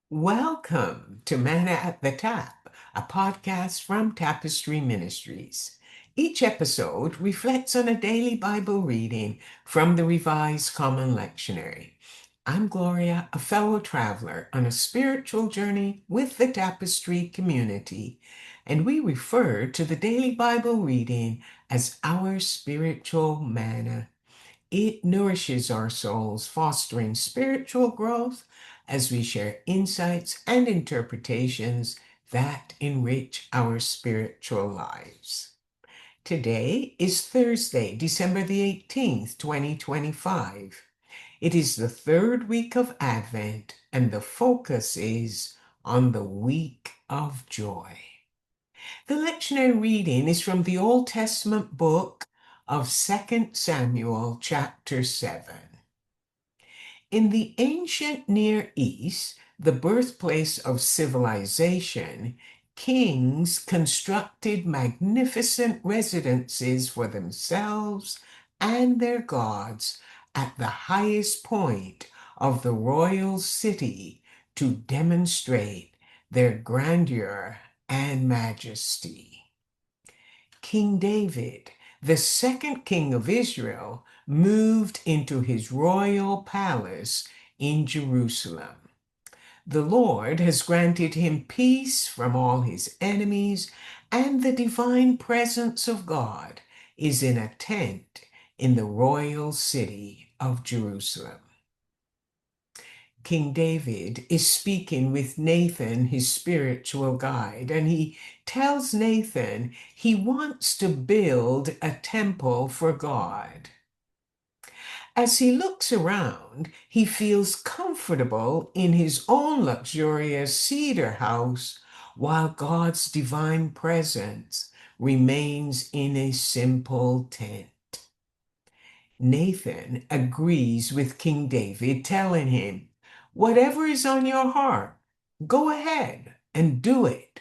Welcome to Manna at the Tap, a podcast from Tapestry Ministries. Each episode reflects on a daily Bible reading from the Revised Common Lectionary. I'm Gloria, a fellow traveler on a spiritual journey with the Tapestry community, and we refer to the daily Bible reading as our spiritual manna. It nourishes our souls, fostering spiritual growth as we share insights and interpretations that enrich our spiritual lives. Today is Thursday, December the 18th, 2025. It is the third week of Advent, and the focus is on the week of joy. The lectionary reading is from the Old Testament book of 2 Samuel, chapter 7. In the ancient Near East, the birthplace of civilization, kings constructed magnificent residences for themselves and their gods at the highest point of the royal city to demonstrate their grandeur and majesty. King David, the second king of Israel, moved into his royal palace in Jerusalem. The Lord has granted him peace from all his enemies, and the divine presence of God is in a tent in the royal city of Jerusalem. King David is speaking with Nathan, his spiritual guide, and he tells Nathan he wants to build a temple for God. As he looks around, he feels comfortable in his own luxurious cedar house, while God's divine presence remains in a simple tent. Nathan agrees with King David, telling him, "Whatever is on your heart, go ahead and do it.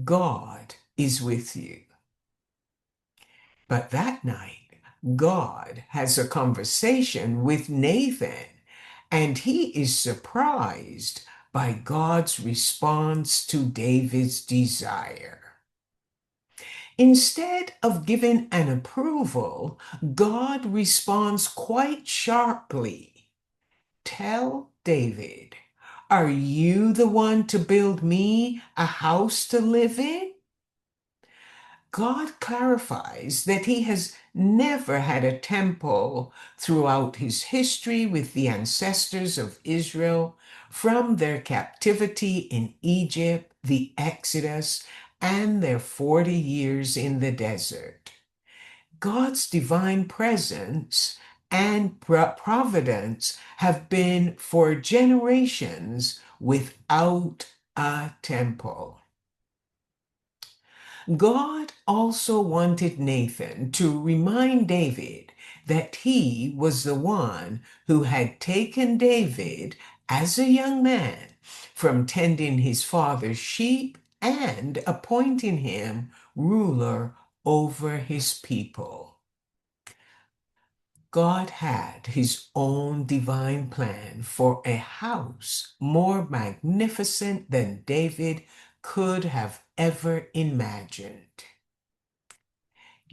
God is with you." But that night, God has a conversation with Nathan, and he is surprised by God's response to David's desire. Instead of giving an approval, God responds quite sharply. "Tell David, are you the one to build me a house to live in?" God clarifies that he has never had a temple throughout his history with the ancestors of Israel from their captivity in Egypt, the Exodus, and their 40 years in the desert. God's divine presence and providence have been for generations without a temple. God also wanted Nathan to remind David that he was the one who had taken David as a young man from tending his father's sheep and appointing him ruler over his people. God had his own divine plan for a house more magnificent than David could have ever imagined.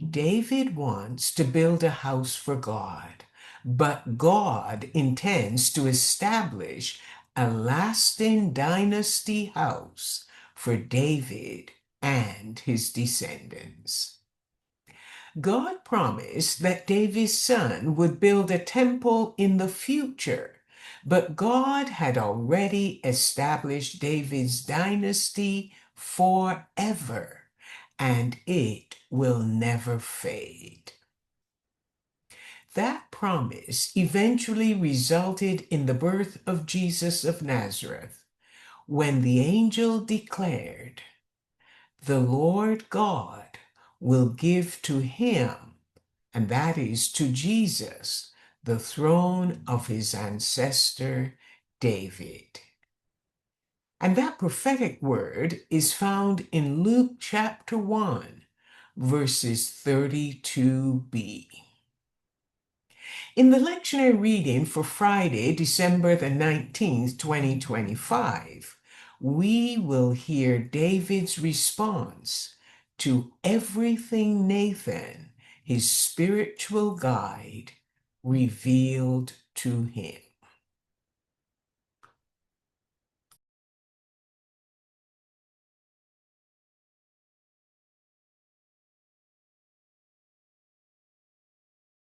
David wants to build a house for God, but God intends to establish a lasting dynasty house for David and his descendants. God promised that David's son would build a temple in the future, but God had already established David's dynasty forever, and it will never fade. That promise eventually resulted in the birth of Jesus of Nazareth, when the angel declared, "The Lord God will give to him," and that is to Jesus, "the throne of his ancestor David." And that prophetic word is found in Luke chapter 1, verses 32b. In the lectionary reading for Friday, December the 19th, 2025, we will hear David's response to everything Nathan, his spiritual guide, revealed to him.